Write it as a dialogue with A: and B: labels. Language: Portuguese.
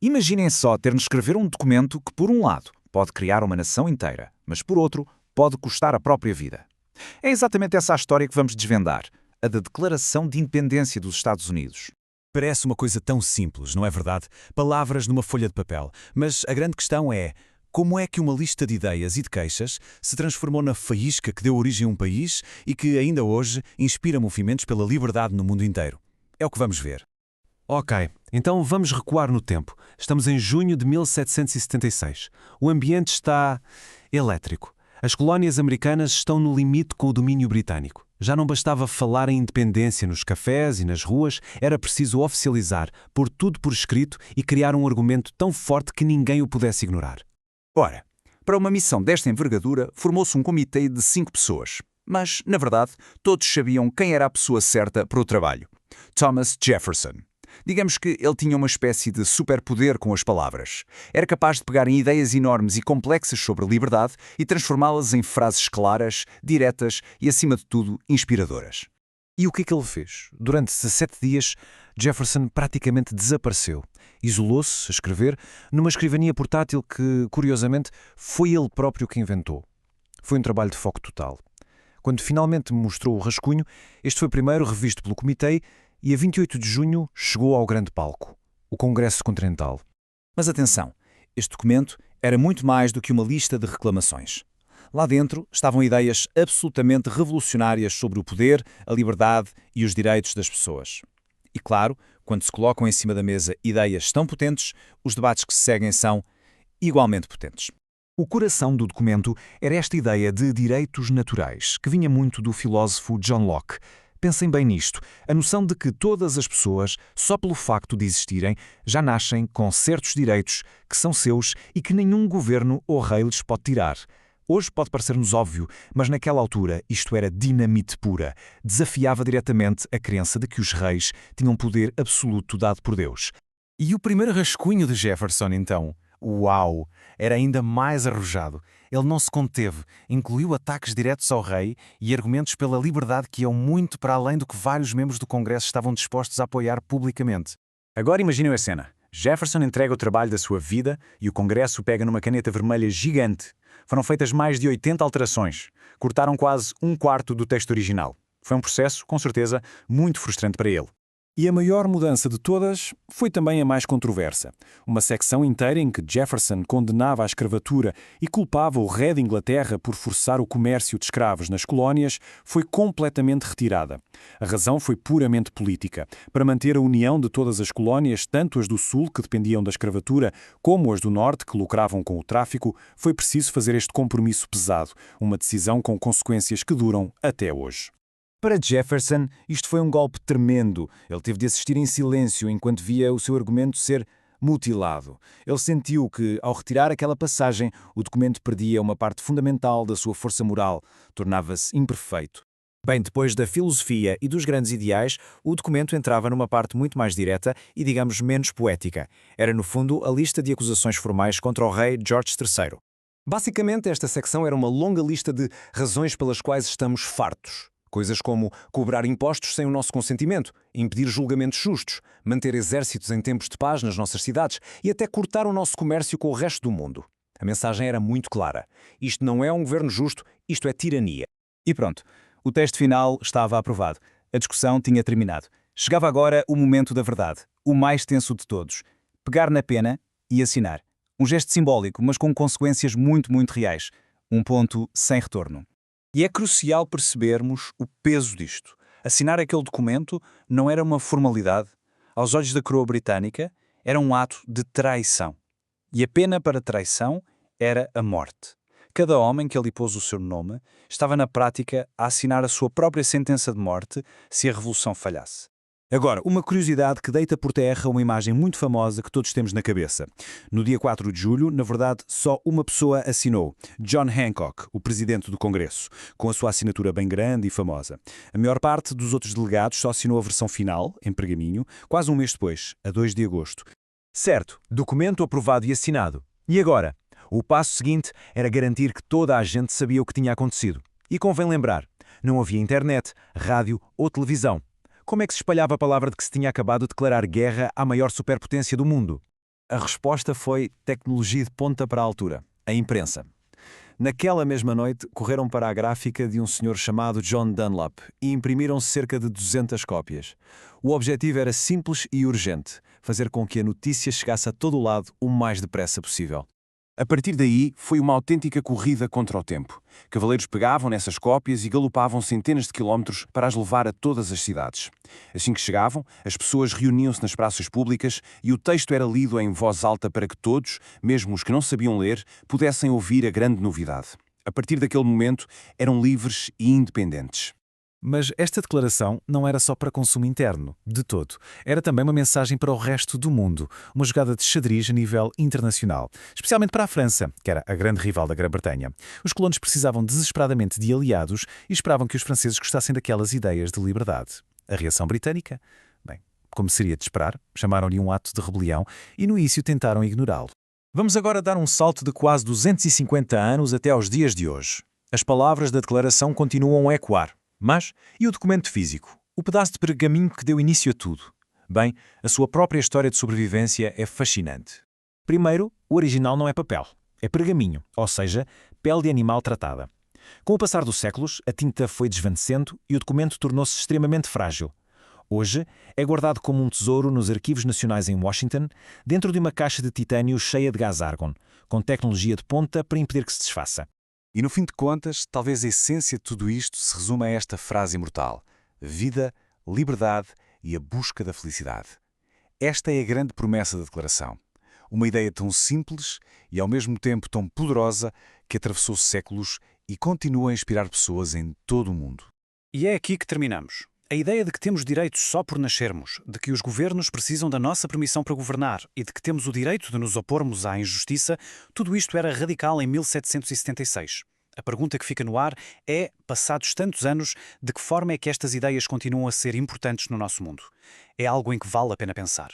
A: Imaginem só ter de escrever um documento que, por um lado, pode criar uma nação inteira, mas, por outro, pode custar a própria vida. É exatamente essa a história que vamos desvendar, a da Declaração de Independência dos Estados Unidos.
B: Parece uma coisa tão simples, não é verdade? Palavras numa folha de papel. Mas a grande questão é: como é que uma lista de ideias e de queixas se transformou na faísca que deu origem a um país e que, ainda hoje, inspira movimentos pela liberdade no mundo inteiro? É o que vamos ver. Ok, então vamos recuar no tempo. Estamos em junho de 1776. O ambiente está elétrico. As colónias americanas estão no limite com o domínio britânico. Já não bastava falar em independência nos cafés e nas ruas, era preciso oficializar, pôr tudo por escrito e criar um argumento tão forte que ninguém o pudesse ignorar.
A: Ora, para uma missão desta envergadura, formou-se um comitê de 5 pessoas. Mas, na verdade, todos sabiam quem era a pessoa certa para o trabalho. Thomas Jefferson. Digamos que ele tinha uma espécie de superpoder com as palavras. Era capaz de pegar em ideias enormes e complexas sobre a liberdade e transformá-las em frases claras, diretas e, acima de tudo, inspiradoras.
B: E o que é que ele fez? Durante 17 dias, Jefferson praticamente desapareceu. Isolou-se a escrever numa escrivania portátil que, curiosamente, foi ele próprio que inventou. Foi um trabalho de foco total. Quando finalmente me mostrou o rascunho, este foi primeiro revisto pelo comitê e a 28 de junho chegou ao grande palco, o Congresso Continental.
A: Mas atenção, este documento era muito mais do que uma lista de reclamações. Lá dentro estavam ideias absolutamente revolucionárias sobre o poder, a liberdade e os direitos das pessoas. E claro, quando se colocam em cima da mesa ideias tão potentes, os debates que se seguem são igualmente potentes.
B: O coração do documento era esta ideia de direitos naturais, que vinha muito do filósofo John Locke. Pensem bem nisto, a noção de que todas as pessoas, só pelo facto de existirem, já nascem com certos direitos que são seus e que nenhum governo ou rei lhes pode tirar. Hoje pode parecer-nos óbvio, mas naquela altura isto era dinamite pura. Desafiava diretamente a crença de que os reis tinham poder absoluto dado por Deus. E o primeiro rascunho de Jefferson, então? Uau! Era ainda mais arrojado. Ele não se conteve, incluiu ataques diretos ao rei e argumentos pela liberdade que iam muito para além do que vários membros do Congresso estavam dispostos a apoiar publicamente.
A: Agora imaginem a cena. Jefferson entrega o trabalho da sua vida e o Congresso pega numa caneta vermelha gigante. Foram feitas mais de 80 alterações. Cortaram quase um quarto do texto original. Foi um processo, com certeza, muito frustrante para ele.
B: E a maior mudança de todas foi também a mais controversa. Uma secção inteira em que Jefferson condenava a escravatura e culpava o rei de Inglaterra por forçar o comércio de escravos nas colónias foi completamente retirada. A razão foi puramente política. Para manter a união de todas as colónias, tanto as do sul, que dependiam da escravatura, como as do norte, que lucravam com o tráfico, foi preciso fazer este compromisso pesado, uma decisão com consequências que duram até hoje.
A: Para Jefferson, isto foi um golpe tremendo. Ele teve de assistir em silêncio enquanto via o seu argumento ser mutilado. Ele sentiu que, ao retirar aquela passagem, o documento perdia uma parte fundamental da sua força moral, tornava-se imperfeito. Bem, depois da filosofia e dos grandes ideais, o documento entrava numa parte muito mais direta e, digamos, menos poética. Era, no fundo, a lista de acusações formais contra o rei George III.
B: Basicamente, esta secção era uma longa lista de razões pelas quais estamos fartos. Coisas como cobrar impostos sem o nosso consentimento, impedir julgamentos justos, manter exércitos em tempos de paz nas nossas cidades e até cortar o nosso comércio com o resto do mundo. A mensagem era muito clara. Isto não é um governo justo, isto é tirania.
A: E pronto, o texto final estava aprovado. A discussão tinha terminado. Chegava agora o momento da verdade, o mais tenso de todos. Pegar na pena e assinar. Um gesto simbólico, mas com consequências muito, muito reais. Um ponto sem retorno. E é crucial percebermos o peso disto. Assinar aquele documento não era uma formalidade. Aos olhos da coroa britânica, era um ato de traição. E a pena para traição era a morte. Cada homem que ali pôs o seu nome estava na prática a assinar a sua própria sentença de morte se a revolução falhasse.
B: Agora, uma curiosidade que deita por terra uma imagem muito famosa que todos temos na cabeça. No dia 4 de julho, na verdade, só uma pessoa assinou, John Hancock, o presidente do Congresso, com a sua assinatura bem grande e famosa. A maior parte dos outros delegados só assinou a versão final, em pergaminho, quase um mês depois, a 2 de agosto. Certo, documento aprovado e assinado. E agora? O passo seguinte era garantir que toda a gente sabia o que tinha acontecido. E convém lembrar, não havia internet, rádio ou televisão. Como é que se espalhava a palavra de que se tinha acabado de declarar guerra à maior superpotência do mundo? A resposta foi tecnologia de ponta para a altura, a imprensa. Naquela mesma noite, correram para a gráfica de um senhor chamado John Dunlap e imprimiram cerca de 200 cópias. O objetivo era simples e urgente, fazer com que a notícia chegasse a todo o lado o mais depressa possível.
C: A partir daí, foi uma autêntica corrida contra o tempo. Cavaleiros pegavam nessas cópias e galopavam centenas de quilómetros para as levar a todas as cidades. Assim que chegavam, as pessoas reuniam-se nas praças públicas e o texto era lido em voz alta para que todos, mesmo os que não sabiam ler, pudessem ouvir a grande novidade. A partir daquele momento, eram livres e independentes.
B: Mas esta declaração não era só para consumo interno, de todo. Era também uma mensagem para o resto do mundo, uma jogada de xadrez a nível internacional, especialmente para a França, que era a grande rival da Grã-Bretanha. Os colonos precisavam desesperadamente de aliados e esperavam que os franceses gostassem daquelas ideias de liberdade. A reação britânica? Bem, como seria de esperar, chamaram-lhe um ato de rebelião e no início tentaram ignorá-lo.
A: Vamos agora dar um salto de quase 250 anos até aos dias de hoje. As palavras da declaração continuam a ecoar. Mas, e o documento físico? O pedaço de pergaminho que deu início a tudo? Bem, a sua própria história de sobrevivência é fascinante.
B: Primeiro, o original não é papel, é pergaminho, ou seja, pele de animal tratada. Com o passar dos séculos, a tinta foi desvanecendo e o documento tornou-se extremamente frágil. Hoje, é guardado como um tesouro nos Arquivos Nacionais em Washington, dentro de uma caixa de titânio cheia de gás argon, com tecnologia de ponta para impedir que se desfaça.
A: E no fim de contas, talvez a essência de tudo isto se resuma a esta frase imortal: vida, liberdade e a busca da felicidade. Esta é a grande promessa da declaração. Uma ideia tão simples e ao mesmo tempo tão poderosa que atravessou séculos e continua a inspirar pessoas em todo o mundo.
D: E é aqui que terminamos. A ideia de que temos direitos só por nascermos, de que os governos precisam da nossa permissão para governar e de que temos o direito de nos opormos à injustiça, tudo isto era radical em 1776. A pergunta que fica no ar é, passados tantos anos, de que forma é que estas ideias continuam a ser importantes no nosso mundo? É algo em que vale a pena pensar.